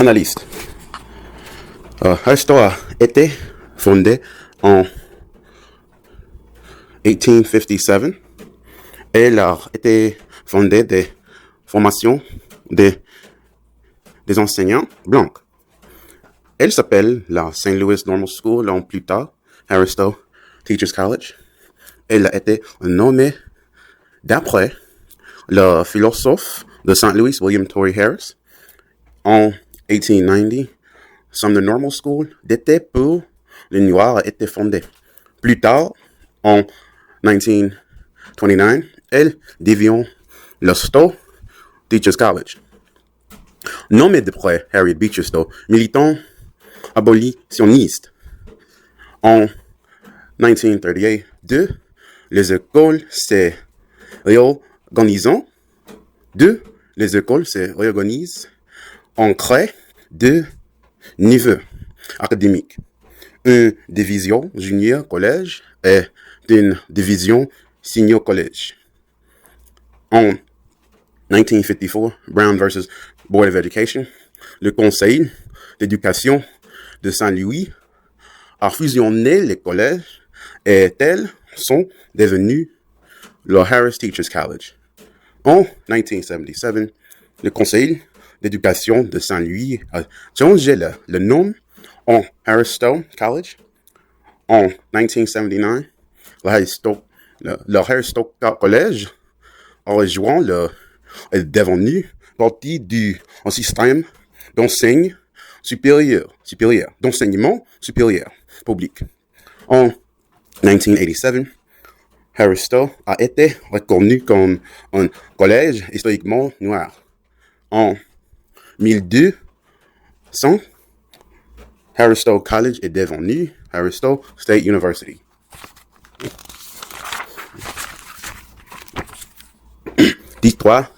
Analyste. Aristote a été fondé en 1857. Elle a été fondée des formations des enseignants blancs. Elle s'appelle la St. Louis Normal School, en plus tard, Aristote Teachers College. Elle a été nommée d'après le philosophe de St. Louis, William Torrey Harris, en 1890. Some the Normal School d'été pour les Noirs a été fondée. Plus tard, en 1929, elle devient le Stowe Teachers College. Nommé d'après Harriet Beecher Stowe, militant abolitionniste. En 1938, les écoles se réorganisent. Les écoles se réorganisent. On crée deux niveaux académiques. Une division junior collège et une division senior college. En 1954, Brown versus Board of Education, le Conseil d'éducation de Saint-Louis a fusionné les collèges et tels sont devenus le Harris Teachers College. En 1977, le Conseil d'éducation de Saint-Louis a changé le nom en Aristote College. En 1979, le Aristote College a rejoint est devenu partie du système d'enseignement supérieur public. En 1987, Aristote a été reconnu comme un collège historiquement noir. En 1200, Aristote College est devenu Aristote State University. L'histoire,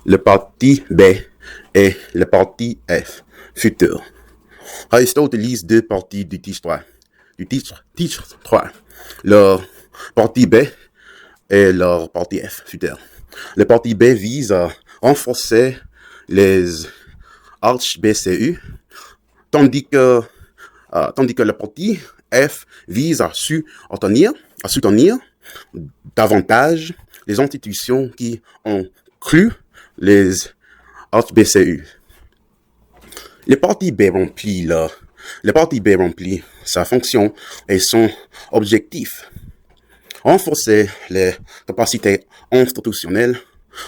le parti B et le parti F, futur. Aristote utilise deux parties du titre 3. Le parti B et le parti F, futur. Le parti B vise à renforcer les HBCU, tandis que le parti F vise à soutenir davantage les institutions qui incluent les HBCU. Le parti B remplit sa fonction et son objectif. Renforcer les capacités institutionnelles,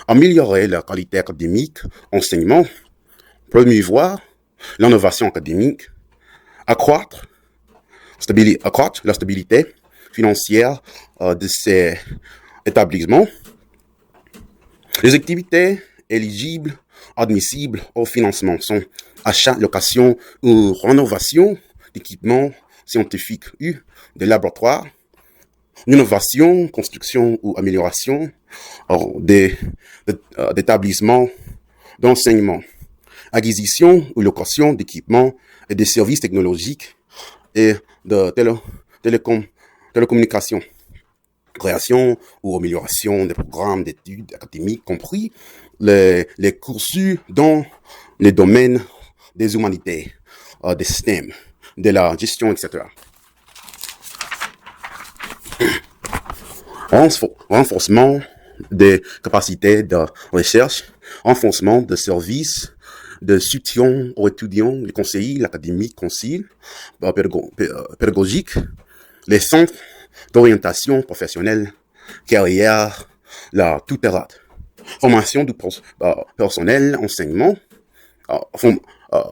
améliorer la qualité académique, enseignement, promouvoir l'innovation académique, accroître la stabilité financière de ces établissements. Les activités éligibles, admissibles au financement sont achat, location ou rénovation d'équipements scientifiques ou de laboratoires, innovation, construction ou amélioration d'établissements d'enseignement, acquisition ou location d'équipements et de services technologiques et de télécommunications, création ou amélioration des programmes d'études académiques, compris les cursus dans les domaines des humanités, des systèmes, de la gestion, etc. Renforcement des capacités de recherche, renforcement des services de soutien aux étudiants, les conseillers, l'académie, conseil pédagogique, les centres d'orientation professionnelle, carrière, la tutorat, formation du personnel, enseignement,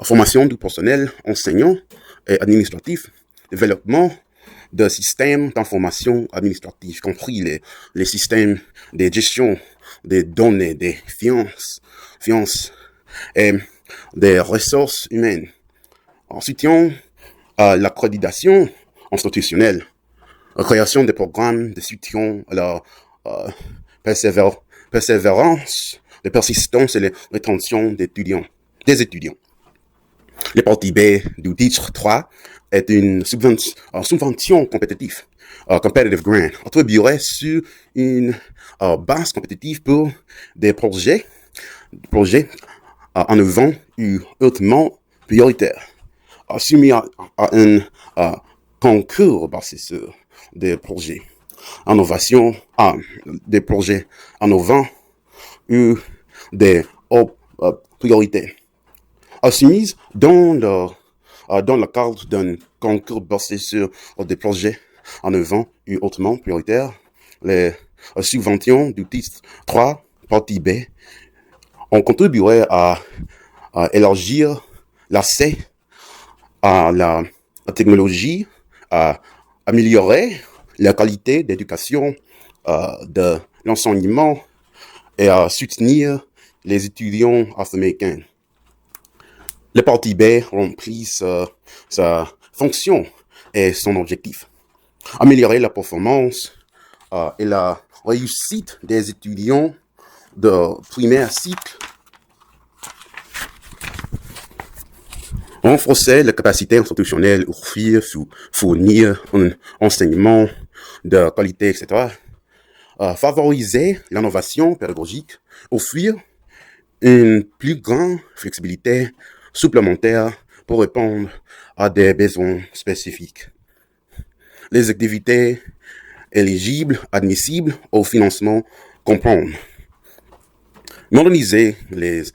formation du personnel enseignant et administratif, développement de systèmes d'information administrative, compris les systèmes de gestion des données, des finances et des ressources humaines. En soutien à l'accréditation institutionnelle, la création des programmes de soutien à la persévérance, de persistance et la rétention des étudiants. Le parti B du titre 3 est une subvention compétitive, competitive grant, attribuée sur une base compétitive pour des projets innovants hautement prioritaire, soumis à un concours basé sur des projets innovation, des projets innovants ou des hautes priorités, soumises dans le cadre d'un concours basé sur des projets innovants ou hautement prioritaires. Les subventions du titre 3, partie B, ont contribué à élargir l'accès à la technologie, à améliorer la qualité d'éducation de l'enseignement et à soutenir les étudiants afro-américains. Le parti B remplit sa fonction et son objectif. Améliorer la performance et la réussite des étudiants de primaire cycle. Renforcer la capacité institutionnelle, offrir, fournir un enseignement de qualité, etc. Favoriser l'innovation pédagogique, offrir une plus grande flexibilité supplémentaire pour répondre à des besoins spécifiques. Les activités éligibles, admissibles au financement comprennent moderniser les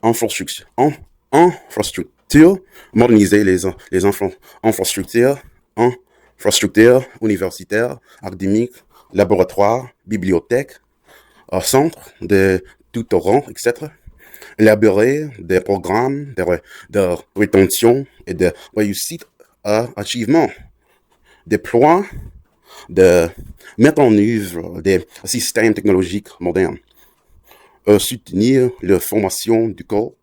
infrastructures, moderniser les infrastructures universitaires, académiques, laboratoires, bibliothèques, centres de tutorants, etc. Élaborer des programmes de rétention et de réussite à achievement. Déploie de mettre en œuvre des systèmes technologiques modernes. Soutenir la formation du corps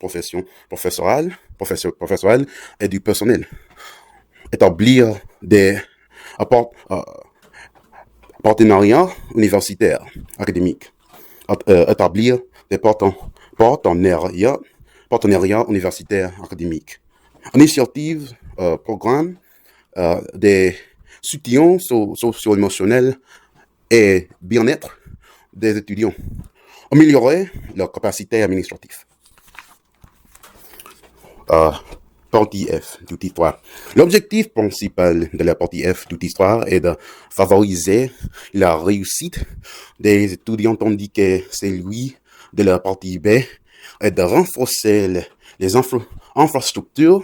professoral et du personnel. Établir des partenariats universitaires, académiques. Établir des partenariats universitaires, académiques. Initiative, programme, des soutiens socio-émotionnels et bien-être des étudiants. Améliorer leur capacité administrative. Partie F du titre 3. L'objectif principal de la partie F du titre 3 est de favoriser la réussite des étudiants, tandis que celui de la partie B est de renforcer les infrastructures.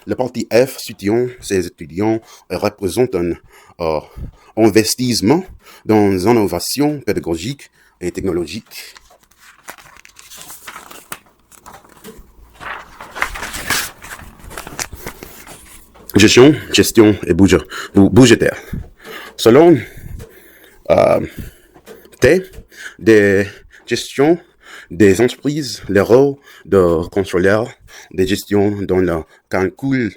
La partie F soutient ces étudiants et représente un investissement dans l'innovation pédagogique et technologique. Gestion et budgétaire. Selon T, des gestions des entreprises, le rôle de contrôleur de gestion dans le calcul,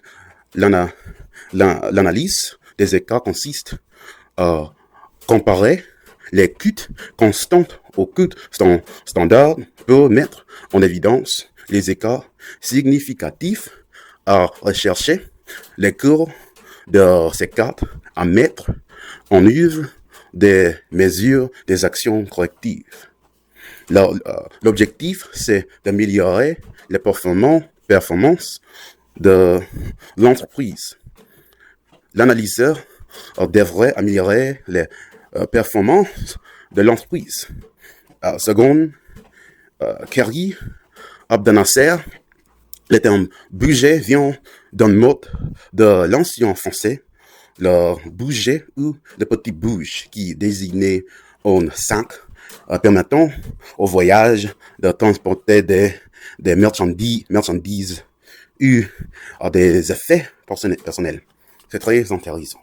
l'analyse des écarts consiste à comparer les coûts constants aux coûts standards pour mettre en évidence les écarts significatifs à rechercher les cours de ces cartes à mettre en œuvre des mesures, des actions correctives. L'objectif, c'est d'améliorer les performances de l'entreprise. L'analyseur devrait améliorer les performances de l'entreprise. Seconde, Kerry Abdenasser, le terme budget vient d'un mot de l'ancien français, le budget ou le petit bouge, qui désignait un sac permettant au voyage de transporter des marchandises ou des effets personnels. C'est très intéressant.